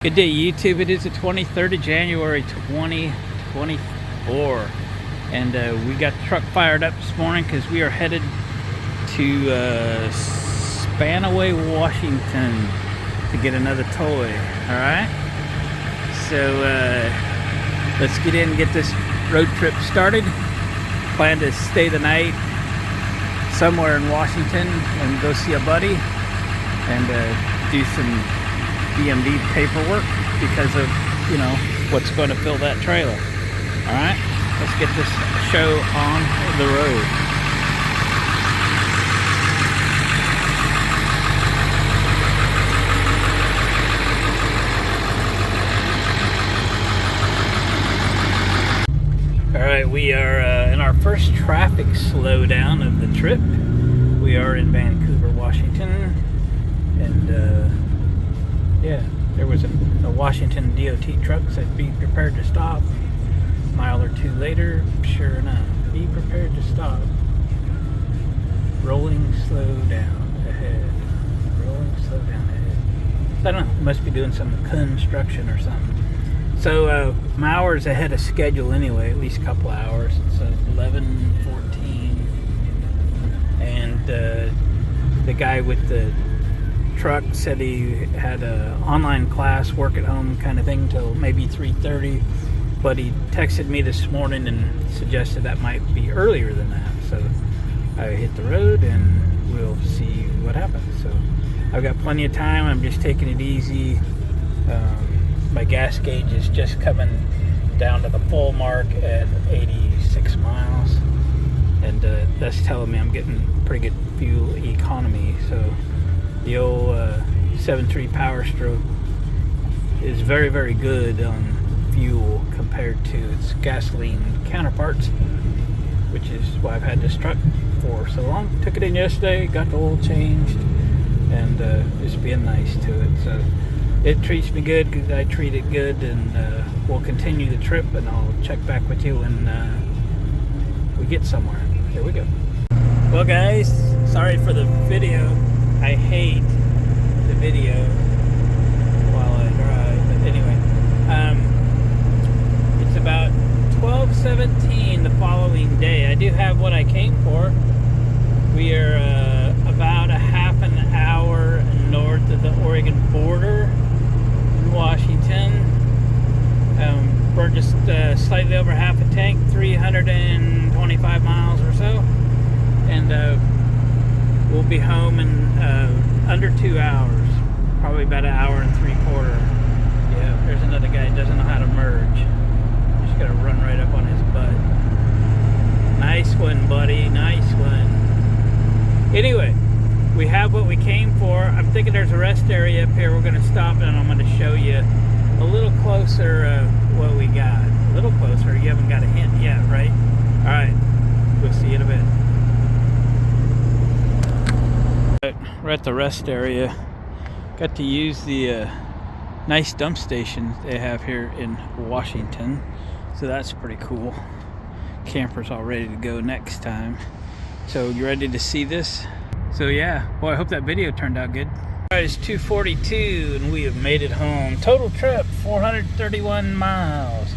Good day, YouTube. It is the 23rd of January 2024, and we got the truck fired up this morning because we are headed to Spanaway, Washington to get another toy. Alright, so let's get in and get this road trip started. Plan to stay the night somewhere in Washington and go see a buddy and do some DMV paperwork because of, you know, what's going to fill that trailer. Alright, let's get this show on the road. Alright, we are in our first traffic slowdown of the trip. We are in Vancouver, Washington, and yeah, there was a Washington DOT truck said be prepared to stop. A mile or two later, sure enough, be prepared to stop. Rolling slow down ahead. Rolling slow down ahead. I don't know, must be doing some construction or something. So I'm hours ahead of schedule anyway, at least a couple hours. It's 11:14, and the guy with the truck said he had a online class, work at home kind of thing till maybe 3:30, but he texted me this morning and suggested that might be earlier than that. So I hit the road and we'll see what happens. So I've got plenty of time. I'm just taking it easy. My gas gauge is just coming down to the full mark at 86 miles, and that's telling me I'm getting pretty good fuel economy. So the old 7.3 Power Stroke is very, very good on fuel compared to its gasoline counterparts, which is why I've had this truck for so long. Took it in yesterday, got the oil changed, and just being nice to it. So it treats me good because I treat it good, and we'll continue the trip, and I'll check back with you when we get somewhere. Here we go. Well, guys, sorry for the video. I hate the video while I drive, but anyway, it's about 12:17 the following day. I do have what I came for. We are about a half an hour north of the Oregon border in Washington. We're just slightly over half a tank, 325 miles or so, and we'll be home in under 2 hours, probably about an hour and 3/4. Yeah, there's another guy who doesn't know how to merge. Just gotta run right up on his butt. Nice one, buddy, nice one. Anyway, we have what we came for. I'm thinking there's a rest area up here. We're gonna stop and I'm gonna show you a little closer what we got. A little closer, you haven't got a hint yet, right? Alright, we'll see you in a bit. We're at the rest area. Got to use the nice dump station they have here in Washington, so that's pretty cool. Campers all ready to go next time. So you ready to see this? So yeah, boy, I hope that video turned out good. Alright, it's 2:42 and we have made it home. Total trip 431 miles,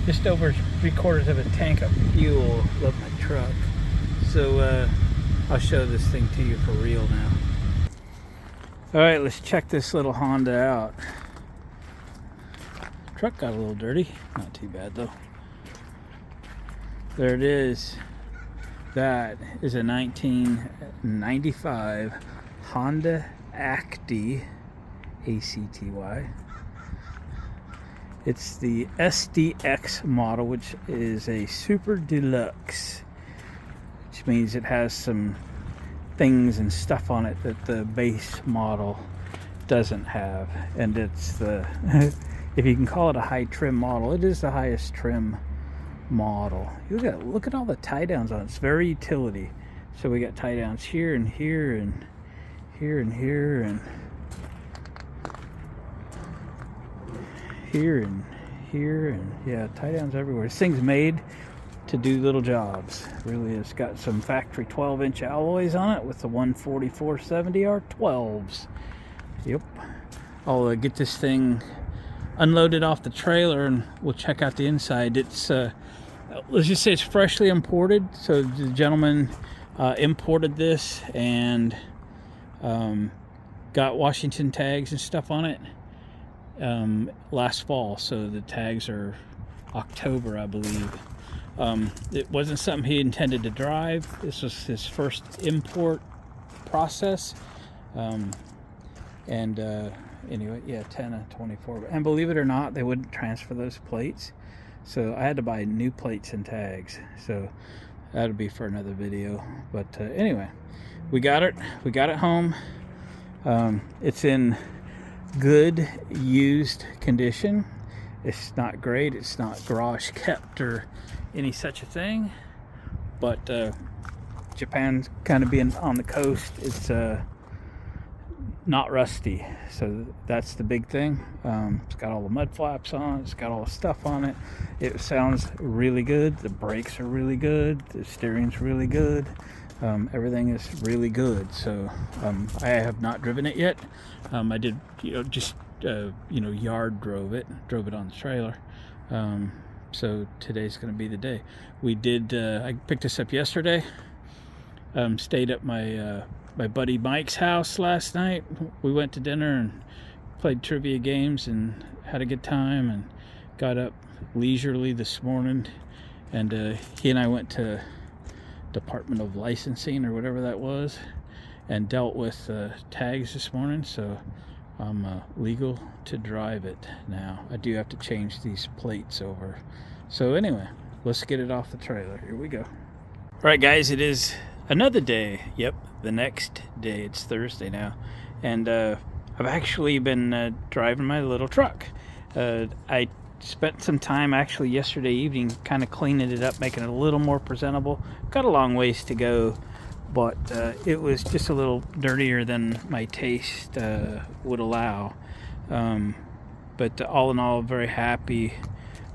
just over 3/4 of a tank of fuel. Love my truck. So I'll show this thing to you for real now. Alright, let's check this little Honda out. Truck got a little dirty. Not too bad though. There it is. That is a 1995 Honda Acti, A-C-T-Y. It's the SDX model, which is a super deluxe, which means it has some things and stuff on it that the base model doesn't have. And it's the if you can call it a high trim model, it is the highest trim model. Look at all the tie downs on it. It's very utility. So we got tie downs here and here and here and here and here and here, and yeah, tie downs everywhere. This thing's made to do little jobs. It really is. Got some factory 12-inch alloys on it with the 144/70 R12s. Yep. I'll get this thing unload it off the trailer and we'll check out the inside. It's let's just say it's freshly imported. So the gentleman imported this and got Washington tags and stuff on it last fall. So the tags are October, I believe. It wasn't something he intended to drive. This was his first import process. Anyway, yeah, 10 and 24. And believe it or not, they wouldn't transfer those plates. So I had to buy new plates and tags. So that'll be for another video. But anyway, we got it home. It's in good used condition. It's not great. It's not garage kept or any such a thing. But Japan's kind of being on the coast. It's not rusty, so that's the big thing. It's got all the mud flaps on it. It's got all the stuff on it. It sounds really good. The brakes are really good. The steering's really good. Everything is really good. So I have not driven it yet. I did, just yard drove it on the trailer. So today's going to be the day. We did. I picked this up yesterday. Stayed at my buddy Mike's house last night. We went to dinner and played trivia games and had a good time, and got up leisurely this morning, and he and I went to Department of Licensing or whatever that was and dealt with tags this morning, so I'm legal to drive it now. I do have to change these plates over. So anyway, let's get it off the trailer. Here we go. All right, guys, it is another day. Yep, the next day. It's Thursday now, and I've actually been driving my little truck. I spent some time actually yesterday evening kind of cleaning it up, making it a little more presentable. Got a long ways to go, but it was just a little dirtier than my taste would allow. But all in all, very happy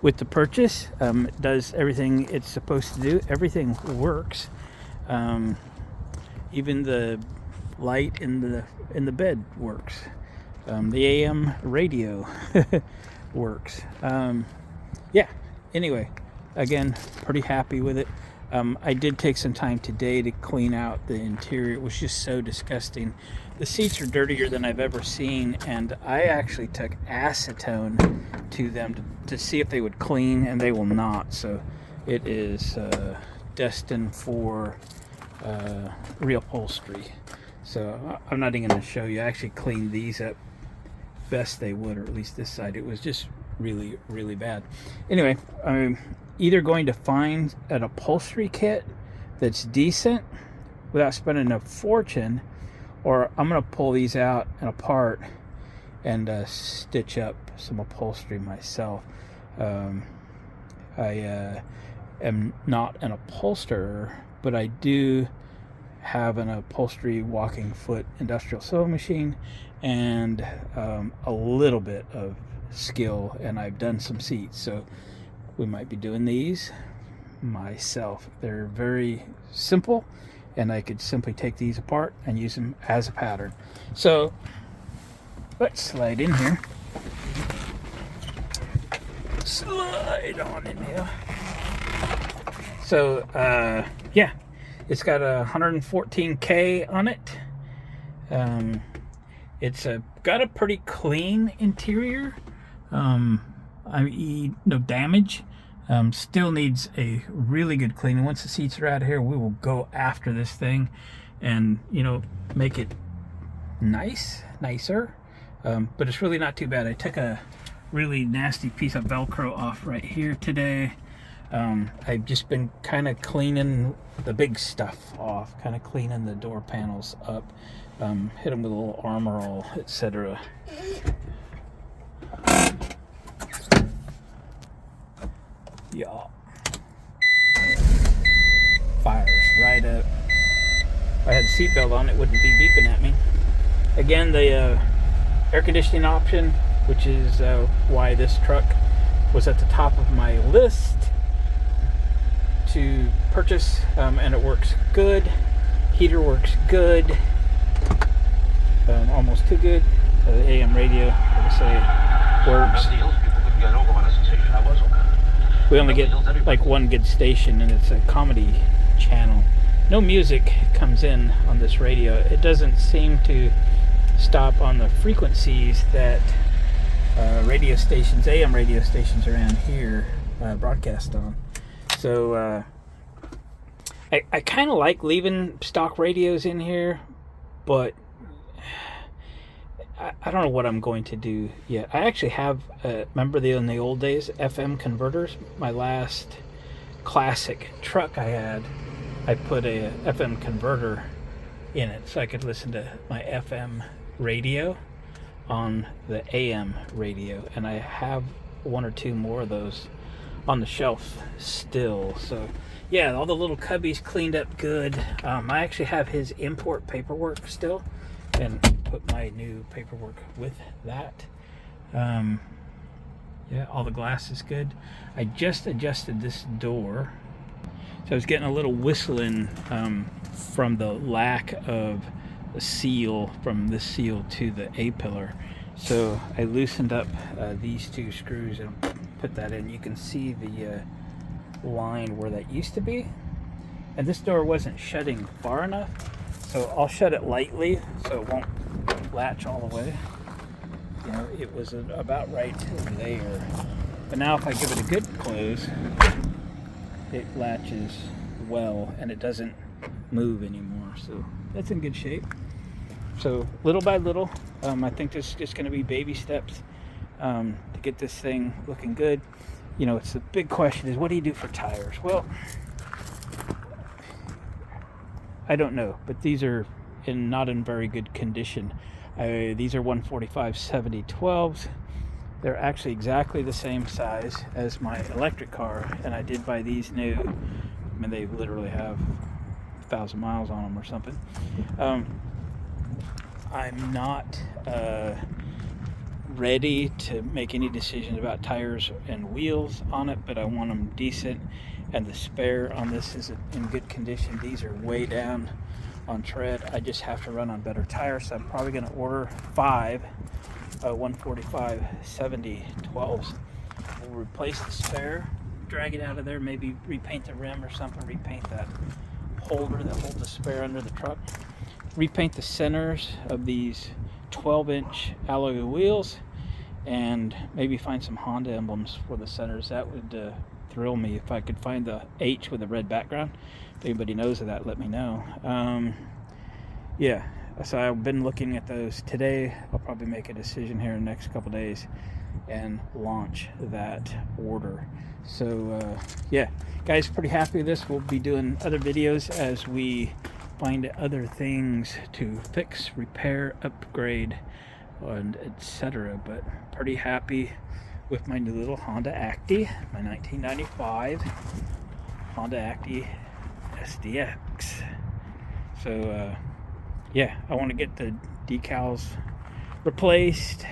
with the purchase. It does everything it's supposed to do. Everything works. Even the light in the bed works. The AM radio works. Yeah, anyway, again, pretty happy with it. I did take some time today to clean out the interior. It was just so disgusting. The seats are dirtier than I've ever seen, and I actually took acetone to them to see if they would clean, and they will not. So it is destined for reupholstery. So I'm not even going to show you. I actually cleaned these up best they would, or at least this side. It was just really, really bad. Anyway, I'm either going to find an upholstery kit that's decent without spending a fortune, or I'm going to pull these out and apart and stitch up some upholstery myself. I am not an upholsterer, but I do have an upholstery walking foot industrial sewing machine and a little bit of skill, and I've done some seats, so we might be doing these myself. They're very simple, and I could simply take these apart and use them as a pattern. So let's slide in here. Slide on in here. So yeah, it's got a 114K on it. It's got a pretty clean interior. No damage. Still needs a really good cleaning. Once the seats are out of here, we will go after this thing and make it nicer. But it's really not too bad. I took a really nasty piece of Velcro off right here today. I've just been kind of cleaning the big stuff off, kind of cleaning the door panels up, hit them with a little Armor All, etc. Yeah. Fires right up. If I had a seatbelt on, it wouldn't be beeping at me. Again, the air conditioning option, which is why this truck was at the top of my list to purchase, and it works good. Heater works good. Almost too good. The AM radio, like I say, works. We only get like one good station, and it's a comedy channel. No music comes in on this radio. It doesn't seem to stop on the frequencies that radio stations, AM radio stations around here broadcast on. So I kind of like leaving stock radios in here, but I don't know what I'm going to do yet. I actually have, remember in the old days, FM converters? My last classic truck I had, I put a FM converter in it so I could listen to my FM radio on the AM radio. And I have one or two more of those on the shelf still. So yeah, all the little cubbies cleaned up good. I actually have his import paperwork still, and put my new paperwork with that. Yeah, all the glass is good. I just adjusted this door, so I was getting a little whistling from the lack of a seal from this seal to the A-pillar. So I loosened up these two screws and put that in. You can see the line where that used to be, and this door wasn't shutting far enough, so I'll shut it lightly so it won't latch all the way. You know, it was about right there, but now if I give it a good close, it latches well and it doesn't move anymore, so that's in good shape. So little by little, I think this is just going to be baby steps to get this thing looking good. You know, it's the big question is, what do you do for tires? Well, I don't know, but these are not in very good condition. These are 145/70/12s. They're actually exactly the same size as my electric car, and I did buy these new. I mean, they literally have 1,000 miles on them or something. I'm not ready to make any decisions about tires and wheels on it, but I want them decent, and the spare on this is in good condition. These are way down on tread. I just have to run on better tires, so I'm probably going to order 5 145/70/12s. We'll replace the spare, drag it out of there, maybe repaint the rim or something, repaint that holder that holds the spare under the truck, repaint the centers of these 12-inch alloy wheels, and maybe find some Honda emblems for the centers. That would thrill me if I could find the H with a red background. If anybody knows of that, let me know. Yeah, so I've been looking at those today. I'll probably make a decision here in the next couple days and launch that order. So yeah, guys, pretty happy with this. We'll be doing other videos as we find other things to fix, repair, upgrade, and etc. But pretty happy with my new little Honda Acti, my 1995 Honda Acti SDX. So yeah, I want to get the decals replaced.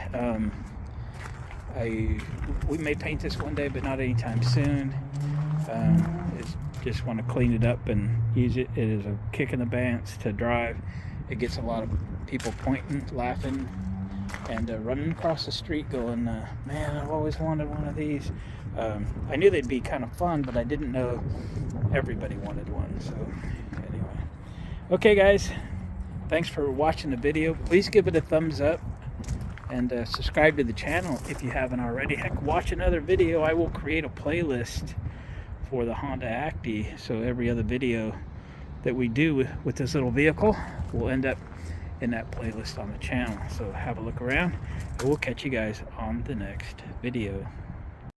We may paint this one day, but not anytime soon. Just want to clean it up and use it. It is a kick in the pants to drive. It gets a lot of people pointing, laughing, and running across the street going, man, I've always wanted one of these. I knew they'd be kind of fun, but I didn't know everybody wanted one. So anyway, okay guys, thanks for watching the video. Please give it a thumbs up and subscribe to the channel if you haven't already. Heck, watch another video. I will create a playlist for the Honda Acti, so every other video that we do with this little vehicle will end up in that playlist on the channel. So have a look around, and we'll catch you guys on the next video.